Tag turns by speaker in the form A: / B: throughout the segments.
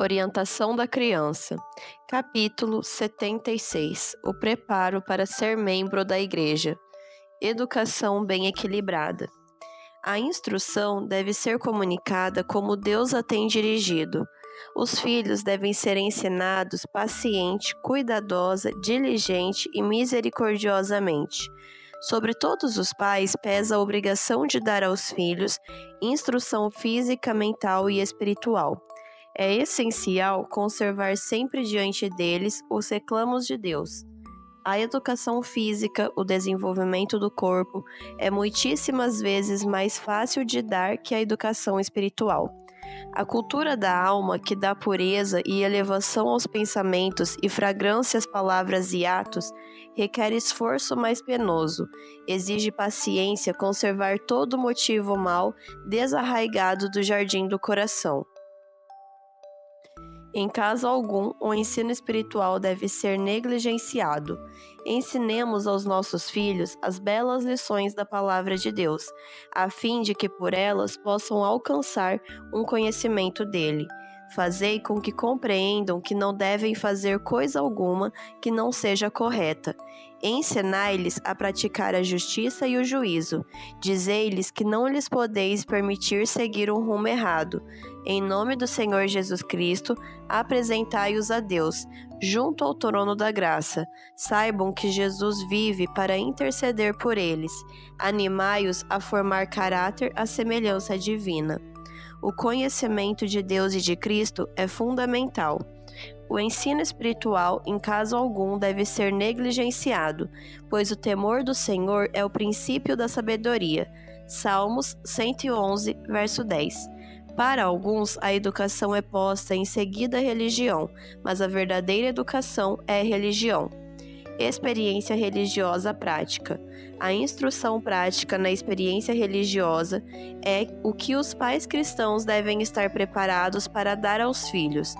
A: Orientação da criança. Capítulo 76. O preparo para ser membro da igreja. Educação bem equilibrada. A instrução deve ser comunicada como Deus a tem dirigido. Os filhos devem ser ensinados paciente, cuidadosa, diligente e misericordiosamente. Sobre todos os pais pesa a obrigação de dar aos filhos instrução física, mental e espiritual. É essencial conservar sempre diante deles os reclamos de Deus. A educação física, o desenvolvimento do corpo, é muitíssimas vezes mais fácil de dar que a educação espiritual. A cultura da alma, que dá pureza e elevação aos pensamentos e fragrância às palavras e atos, requer esforço mais penoso, exige paciência conservar todo motivo mau desarraigado do jardim do coração. Em caso algum, o ensino espiritual deve ser negligenciado. Ensinemos aos nossos filhos as belas lições da Palavra de Deus, a fim de que por elas possam alcançar um conhecimento dele. Fazei com que compreendam que não devem fazer coisa alguma que não seja correta. Ensinai-lhes a praticar a justiça e o juízo. Dizei-lhes que não lhes podeis permitir seguir um rumo errado. Em nome do Senhor Jesus Cristo, apresentai-os a Deus, junto ao trono da graça. Saibam que Jesus vive para interceder por eles. Animai-os a formar caráter à semelhança divina. O conhecimento de Deus e de Cristo é fundamental. O ensino espiritual, em caso algum, deve ser negligenciado, pois o temor do Senhor é o princípio da sabedoria. Salmos 111, verso 10. Para alguns, a educação é posta em seguida à religião, mas a verdadeira educação é religião. Experiência religiosa prática. A instrução prática na experiência religiosa é o que os pais cristãos devem estar preparados para dar aos filhos.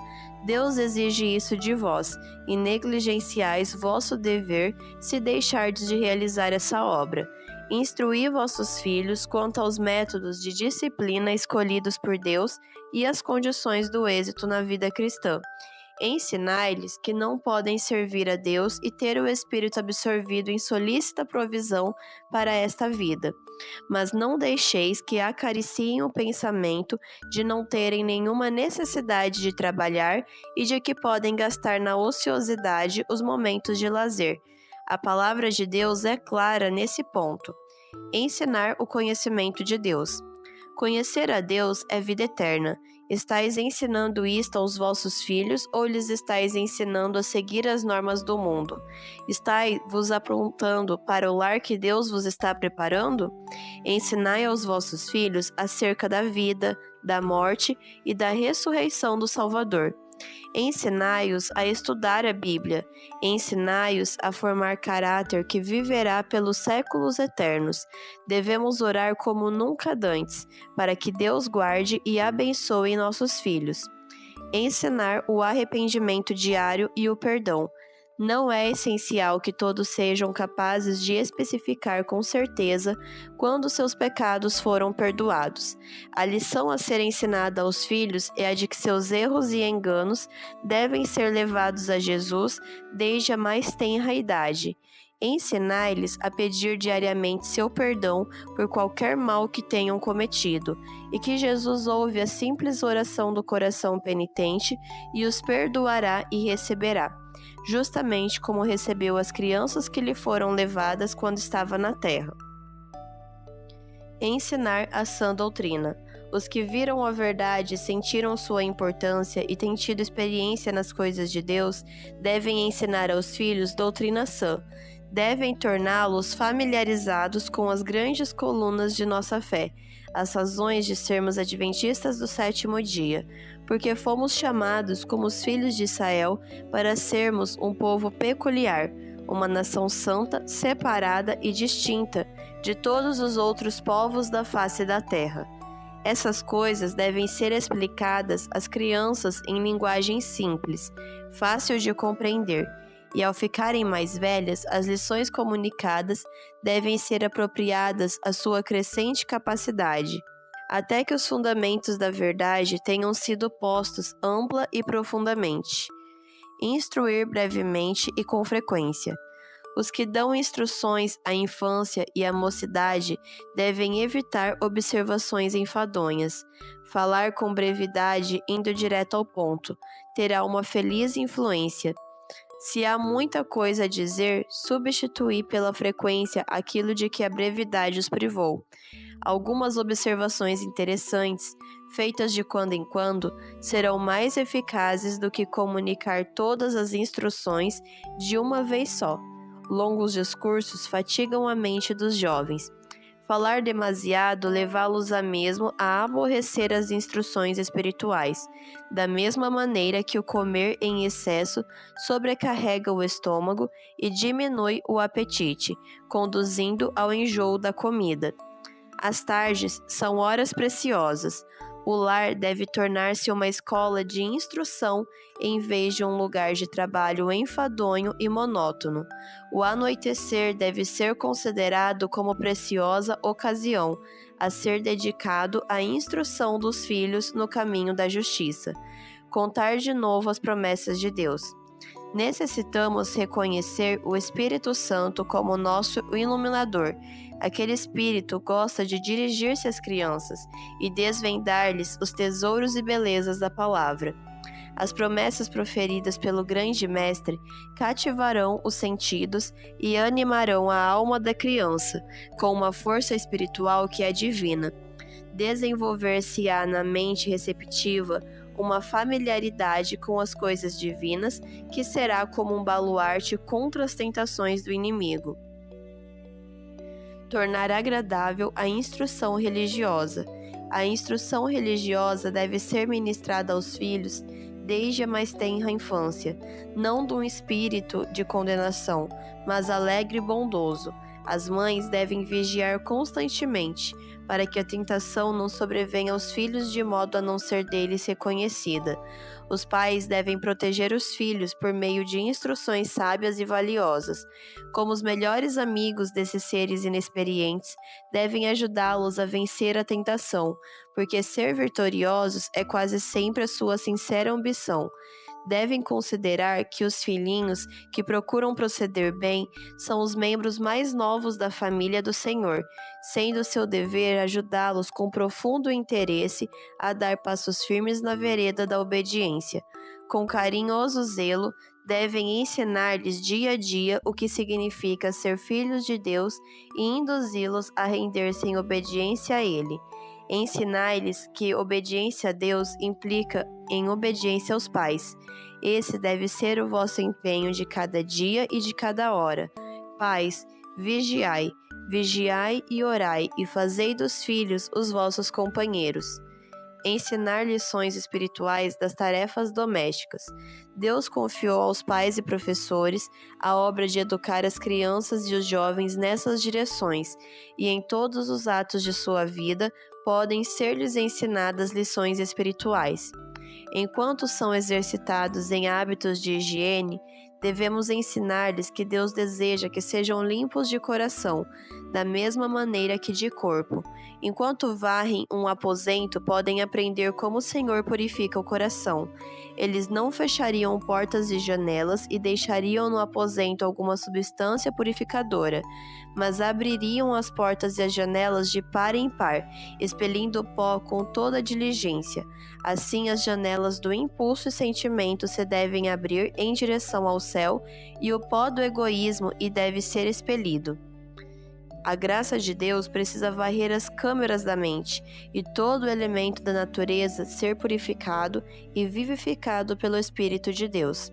A: Deus exige isso de vós, e negligenciais vosso dever se deixardes de realizar essa obra. Instruí vossos filhos quanto aos métodos de disciplina escolhidos por Deus e as condições do êxito na vida cristã. Ensinai-lhes que não podem servir a Deus e ter o Espírito absorvido em solícita provisão para esta vida. Mas não deixeis que acariciem o pensamento de não terem nenhuma necessidade de trabalhar e de que podem gastar na ociosidade os momentos de lazer. A palavra de Deus é clara nesse ponto. Ensinar o conhecimento de Deus. Conhecer a Deus é vida eterna. Estais ensinando isto aos vossos filhos ou lhes estais ensinando a seguir as normas do mundo? Estais vos aprontando para o lar que Deus vos está preparando? Ensinai aos vossos filhos acerca da vida, da morte e da ressurreição do Salvador. Ensinai-os a estudar a Bíblia, ensinai-os a formar caráter que viverá pelos séculos eternos. Devemos orar como nunca dantes, para que Deus guarde e abençoe nossos filhos. Ensinar o arrependimento diário e o perdão. Não é essencial que todos sejam capazes de especificar com certeza quando seus pecados foram perdoados. A lição a ser ensinada aos filhos é a de que seus erros e enganos devem ser levados a Jesus desde a mais tenra idade. Ensinai-lhes a pedir diariamente seu perdão por qualquer mal que tenham cometido, e que Jesus ouve a simples oração do coração penitente e os perdoará e receberá, justamente como recebeu as crianças que lhe foram levadas quando estava na terra. Ensinar a sã doutrina. Os que viram a verdade, sentiram sua importância e têm tido experiência nas coisas de Deus, devem ensinar aos filhos doutrina sã. Devem torná-los familiarizados com as grandes colunas de nossa fé, as razões de sermos adventistas do sétimo dia, porque fomos chamados como os filhos de Israel para sermos um povo peculiar, uma nação santa, separada e distinta de todos os outros povos da face da terra. Essas coisas devem ser explicadas às crianças em linguagem simples, fácil de compreender, e ao ficarem mais velhas, as lições comunicadas devem ser apropriadas à sua crescente capacidade. até que os fundamentos da verdade tenham sido postos ampla e profundamente. Instruir brevemente e com frequência. Os que dão instruções à infância e à mocidade devem evitar observações enfadonhas. Falar com brevidade, indo direto ao ponto, terá uma feliz influência. Se há muita coisa a dizer, substituir pela frequência aquilo de que a brevidade os privou. Algumas observações interessantes, feitas de quando em quando, serão mais eficazes do que comunicar todas as instruções de uma vez só. Longos discursos fatigam a mente dos jovens. Falar demasiado levá-los a mesmo a aborrecer as instruções espirituais, da mesma maneira que o comer em excesso sobrecarrega o estômago e diminui o apetite, conduzindo ao enjoo da comida. As tardes são horas preciosas. O lar deve tornar-se uma escola de instrução em vez de um lugar de trabalho enfadonho e monótono. O anoitecer deve ser considerado como preciosa ocasião a ser dedicado à instrução dos filhos no caminho da justiça. Contar de novo as promessas de Deus. Necessitamos reconhecer o Espírito Santo como nosso iluminador. Aquele Espírito gosta de dirigir-se às crianças e desvendar-lhes os tesouros e belezas da palavra. As promessas proferidas pelo grande Mestre cativarão os sentidos e animarão a alma da criança com uma força espiritual que é divina. Desenvolver-se-á na mente receptiva uma familiaridade com as coisas divinas que será como um baluarte contra as tentações do inimigo. Tornar agradável a instrução religiosa. A instrução religiosa deve ser ministrada aos filhos desde a mais tenra infância, não de um espírito de condenação, mas alegre e bondoso. As mães devem vigiar constantemente, para que a tentação não sobrevenha aos filhos de modo a não ser deles reconhecida. Os pais devem proteger os filhos por meio de instruções sábias e valiosas. Como os melhores amigos desses seres inexperientes, devem ajudá-los a vencer a tentação, porque ser vitoriosos é quase sempre a sua sincera ambição. Devem considerar que os filhinhos que procuram proceder bem são os membros mais novos da família do Senhor, sendo seu dever ajudá-los com profundo interesse a dar passos firmes na vereda da obediência. Com carinhoso zelo, devem ensinar-lhes dia a dia o que significa ser filhos de Deus e induzi-los a render-se em obediência a Ele. Ensinai-lhes que obediência a Deus implica em obediência aos pais. Esse deve ser o vosso empenho de cada dia e de cada hora. Pais, vigiai, vigiai e orai, e fazei dos filhos os vossos companheiros. Ensinar lições espirituais das tarefas domésticas. Deus confiou aos pais e professores a obra de educar as crianças e os jovens nessas direções, e em todos os atos de sua vida podem ser-lhes ensinadas lições espirituais. Enquanto são exercitados em hábitos de higiene, devemos ensinar-lhes que Deus deseja que sejam limpos de coração, da mesma maneira que de corpo. Enquanto varrem um aposento, podem aprender como o Senhor purifica o coração. Eles não fechariam portas e janelas e deixariam no aposento alguma substância purificadora, mas abririam as portas e as janelas de par em par, expelindo o pó com toda diligência. Assim, as janelas do impulso e sentimento se devem abrir em direção ao céu e o pó do egoísmo deve ser expelido. A graça de Deus precisa varrer as câmeras da mente e todo o elemento da natureza ser purificado e vivificado pelo Espírito de Deus.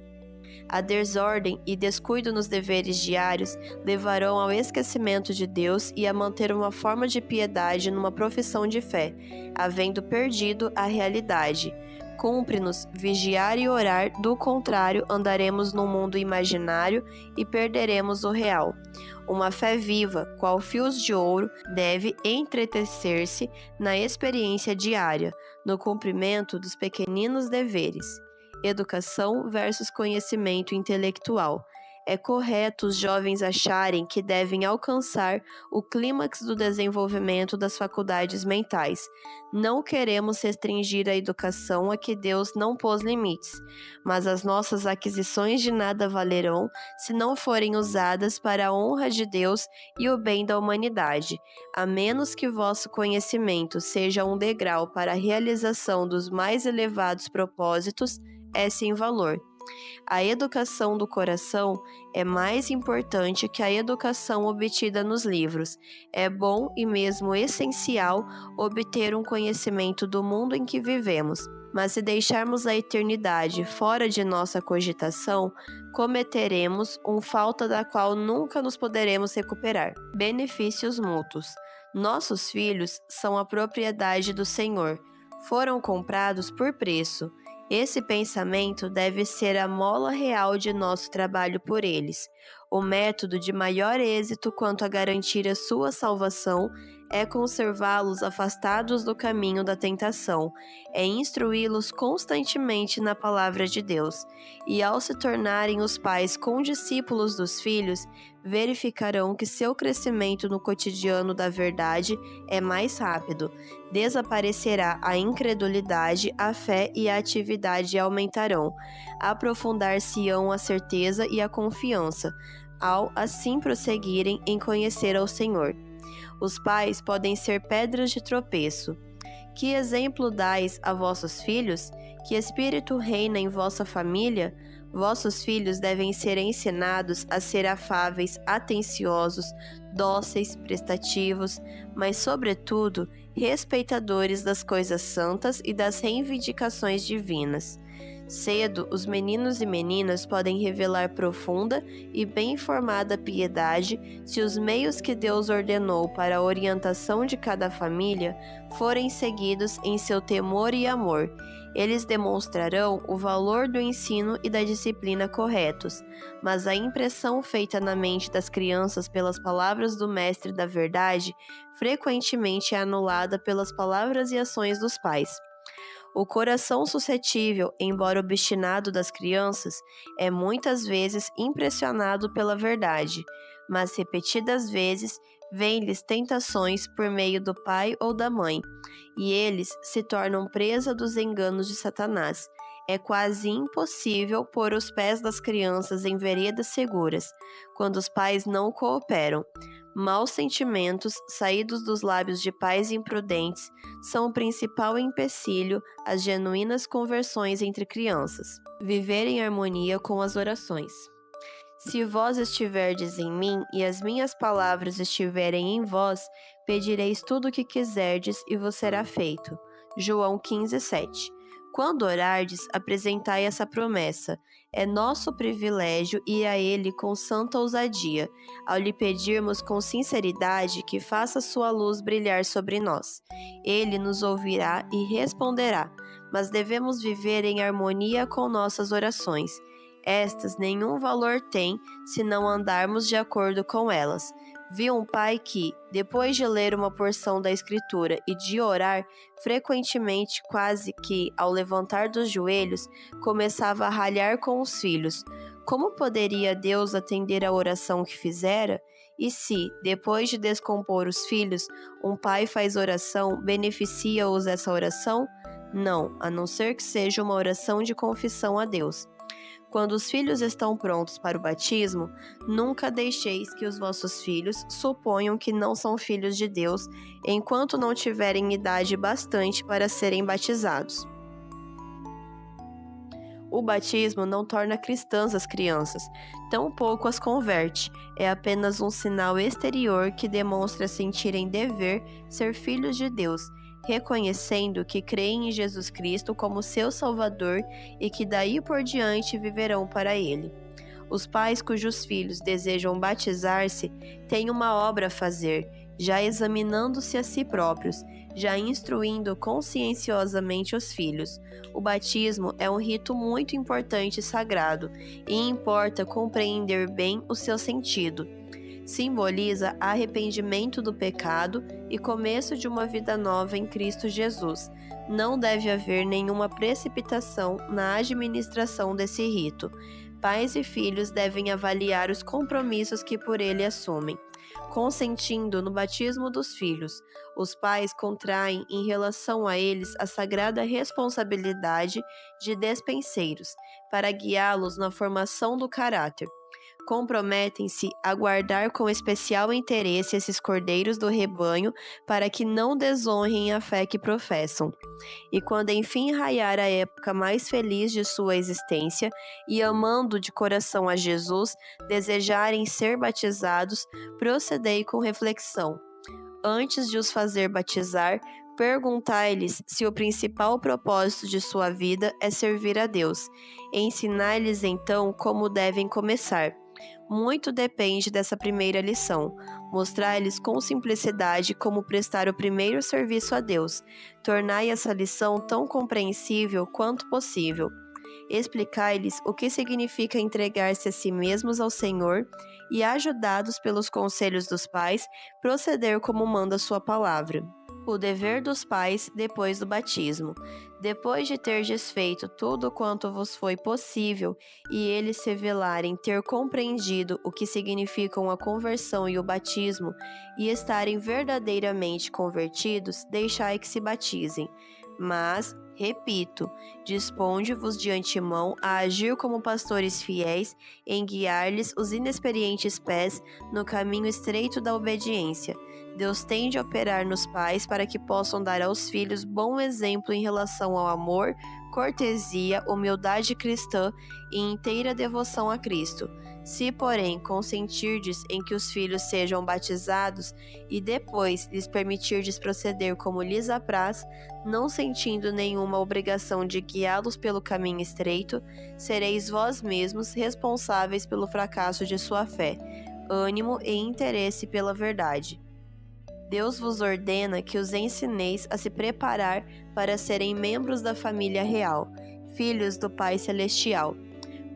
A: A desordem e descuido nos deveres diários levarão ao esquecimento de Deus e a manter uma forma de piedade numa profissão de fé, havendo perdido a realidade. Cumpre-nos vigiar e orar, do contrário, andaremos num mundo imaginário e perderemos o real. Uma fé viva, qual fios de ouro, deve entretecer-se na experiência diária, no cumprimento dos pequeninos deveres. Educação versus conhecimento intelectual. É correto os jovens acharem que devem alcançar o clímax do desenvolvimento das faculdades mentais. Não queremos restringir a educação a que Deus não pôs limites, mas as nossas aquisições de nada valerão se não forem usadas para a honra de Deus e o bem da humanidade, a menos que vosso conhecimento seja um degrau para a realização dos mais elevados propósitos, é sem valor. A educação do coração é mais importante que a educação obtida nos livros. É bom e mesmo essencial obter um conhecimento do mundo em que vivemos, mas se deixarmos a eternidade fora de nossa cogitação, cometeremos falta da qual nunca nos poderemos recuperar. Benefícios mútuos. Nossos filhos são a propriedade do Senhor. Foram comprados por preço. Esse pensamento deve ser a mola real de nosso trabalho por eles. O método de maior êxito quanto a garantir a sua salvação é conservá-los afastados do caminho da tentação, é instruí-los constantemente na palavra de Deus. E ao se tornarem os pais condiscípulos dos filhos, verificarão que seu crescimento no cotidiano da verdade é mais rápido. Desaparecerá a incredulidade, a fé e a atividade aumentarão. Aprofundar-se-ão a certeza e a confiança, ao assim prosseguirem em conhecer ao Senhor. Os pais podem ser pedras de tropeço. Que exemplo dais a vossos filhos? Que espírito reina em vossa família? Vossos filhos devem ser ensinados a ser afáveis, atenciosos, dóceis, prestativos, mas, sobretudo, respeitadores das coisas santas e das reivindicações divinas. Cedo, os meninos e meninas podem revelar profunda e bem informada piedade se os meios que Deus ordenou para a orientação de cada família forem seguidos em seu temor e amor. Eles demonstrarão o valor do ensino e da disciplina corretos, mas a impressão feita na mente das crianças pelas palavras do mestre da verdade frequentemente é anulada pelas palavras e ações dos pais. O coração suscetível, embora obstinado das crianças, é muitas vezes impressionado pela verdade, mas repetidas vezes vêm-lhes tentações por meio do pai ou da mãe, e eles se tornam presa dos enganos de Satanás. É quase impossível pôr os pés das crianças em veredas seguras, quando os pais não cooperam. Maus sentimentos, saídos dos lábios de pais imprudentes, são o principal empecilho às genuínas conversões entre crianças. Viver em harmonia com as orações. Se vós estiverdes em mim e as minhas palavras estiverem em vós, pedireis tudo o que quiserdes e vos será feito. João 15:7. Quando orardes, apresentai essa promessa. É nosso privilégio ir a Ele com santa ousadia, ao lhe pedirmos com sinceridade que faça sua luz brilhar sobre nós. Ele nos ouvirá e responderá, mas devemos viver em harmonia com nossas orações. Estas nenhum valor têm se não andarmos de acordo com elas. Vi um pai que, depois de ler uma porção da Escritura e de orar, frequentemente, quase que ao levantar dos joelhos, começava a ralhar com os filhos. Como poderia Deus atender a oração que fizera? E se, depois de descompor os filhos, um pai faz oração, beneficia-os essa oração? Não, a não ser que seja uma oração de confissão a Deus. Quando os filhos estão prontos para o batismo, nunca deixeis que os vossos filhos suponham que não são filhos de Deus, enquanto não tiverem idade bastante para serem batizados. O batismo não torna cristãs as crianças, tampouco as converte. É apenas um sinal exterior que demonstra sentirem dever ser filhos de Deus, reconhecendo que creem em Jesus Cristo como seu Salvador e que daí por diante viverão para Ele. Os pais cujos filhos desejam batizar-se têm uma obra a fazer, já examinando-se a si próprios, já instruindo conscienciosamente os filhos. O batismo é um rito muito importante e sagrado, e importa compreender bem o seu sentido. Simboliza arrependimento do pecado e começo de uma vida nova em Cristo Jesus. Não deve haver nenhuma precipitação na administração desse rito. Pais e filhos devem avaliar os compromissos que por ele assumem. Consentindo no batismo dos filhos, os pais contraem em relação a eles a sagrada responsabilidade de despenseiros, para guiá-los na formação do caráter. Comprometem-se a guardar com especial interesse esses cordeiros do rebanho para que não desonrem a fé que professam. E quando enfim raiar a época mais feliz de sua existência, e amando de coração a Jesus, desejarem ser batizados, procedei com reflexão. Antes de os fazer batizar, perguntai-lhes se o principal propósito de sua vida é servir a Deus. Ensinai-lhes então como devem começar. Muito depende dessa primeira lição. Mostrai-lhes com simplicidade como prestar o primeiro serviço a Deus. Tornai essa lição tão compreensível quanto possível. Explicai-lhes o que significa entregar-se a si mesmos ao Senhor e, ajudados pelos conselhos dos pais, proceder como manda sua palavra. O dever dos pais depois do batismo. Depois de terdes feito tudo quanto vos foi possível e eles se velarem ter compreendido o que significam a conversão e o batismo e estarem verdadeiramente convertidos, deixai que se batizem. Mas, repito, disponde-vos de antemão a agir como pastores fiéis em guiar-lhes os inexperientes pés no caminho estreito da obediência. Deus tende a operar nos pais para que possam dar aos filhos bom exemplo em relação ao amor, cortesia, humildade cristã e inteira devoção a Cristo. Se, porém, consentirdes em que os filhos sejam batizados e depois lhes permitirdes proceder como lhes apraz, não sentindo nenhuma obrigação de guiá-los pelo caminho estreito, sereis vós mesmos responsáveis pelo fracasso de sua fé, ânimo e interesse pela verdade. Deus vos ordena que os ensineis a se preparar para serem membros da família real, filhos do Pai Celestial.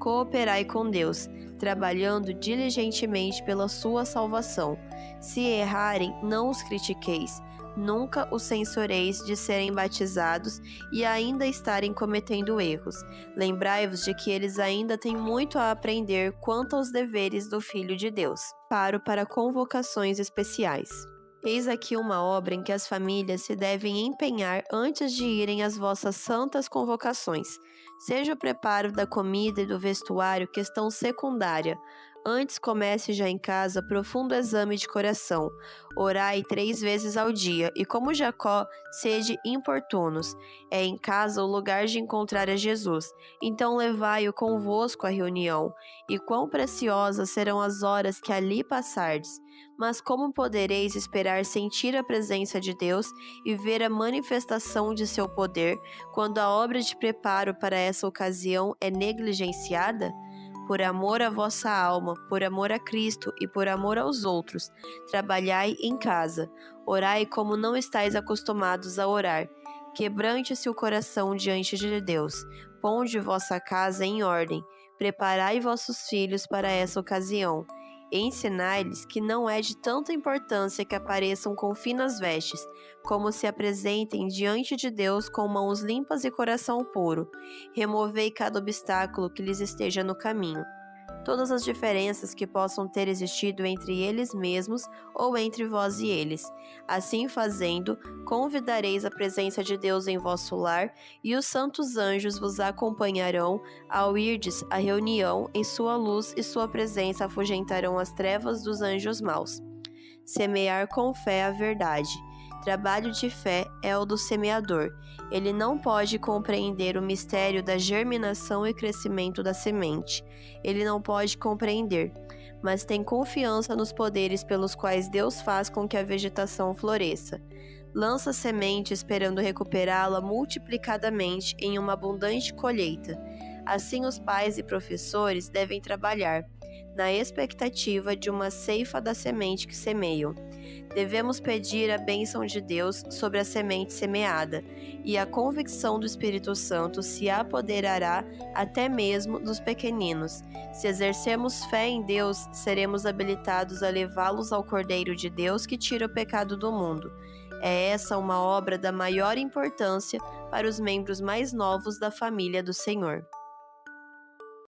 A: Cooperai com Deus, trabalhando diligentemente pela sua salvação. Se errarem, não os critiqueis. Nunca os censureis de serem batizados e ainda estarem cometendo erros. Lembrai-vos de que eles ainda têm muito a aprender quanto aos deveres do Filho de Deus. Paro para convocações especiais. Eis aqui uma obra em que as famílias se devem empenhar antes de irem às vossas santas convocações. Seja o preparo da comida e do vestuário questão secundária. Antes comece já em casa profundo exame de coração. Orai 3 vezes ao dia, e como Jacó, sede importunos. É em casa o lugar de encontrar a Jesus. Então levai-o convosco à reunião. E quão preciosas serão as horas que ali passardes. Mas como podereis esperar sentir a presença de Deus e ver a manifestação de seu poder, quando a obra de preparo para essa ocasião é negligenciada? Por amor à vossa alma, por amor a Cristo e por amor aos outros, trabalhai em casa. Orai como não estáis acostumados a orar. Quebrante-se o coração diante de Deus. Ponde vossa casa em ordem. Preparai vossos filhos para essa ocasião. Ensinai-lhes que não é de tanta importância que apareçam com finas vestes, como se apresentem diante de Deus com mãos limpas e coração puro. Removei cada obstáculo que lhes esteja no caminho. Todas as diferenças que possam ter existido entre eles mesmos ou entre vós e eles. Assim fazendo, convidareis a presença de Deus em vosso lar, e os santos anjos vos acompanharão ao irdes à reunião, e sua luz e sua presença afugentarão as trevas dos anjos maus. Semear com fé a verdade. Trabalho de fé é o do semeador. Ele não pode compreender o mistério da germinação e crescimento da semente. Ele não pode compreender, mas tem confiança nos poderes pelos quais Deus faz com que a vegetação floresça. Lança semente esperando recuperá-la multiplicadamente em uma abundante colheita. Assim, os pais e professores devem trabalhar, na expectativa de uma ceifa da semente que semeiam. Devemos pedir a bênção de Deus sobre a semente semeada, e a convicção do Espírito Santo se apoderará até mesmo dos pequeninos. Se exercermos fé em Deus, seremos habilitados a levá-los ao Cordeiro de Deus que tira o pecado do mundo. É essa uma obra da maior importância para os membros mais novos da família do Senhor.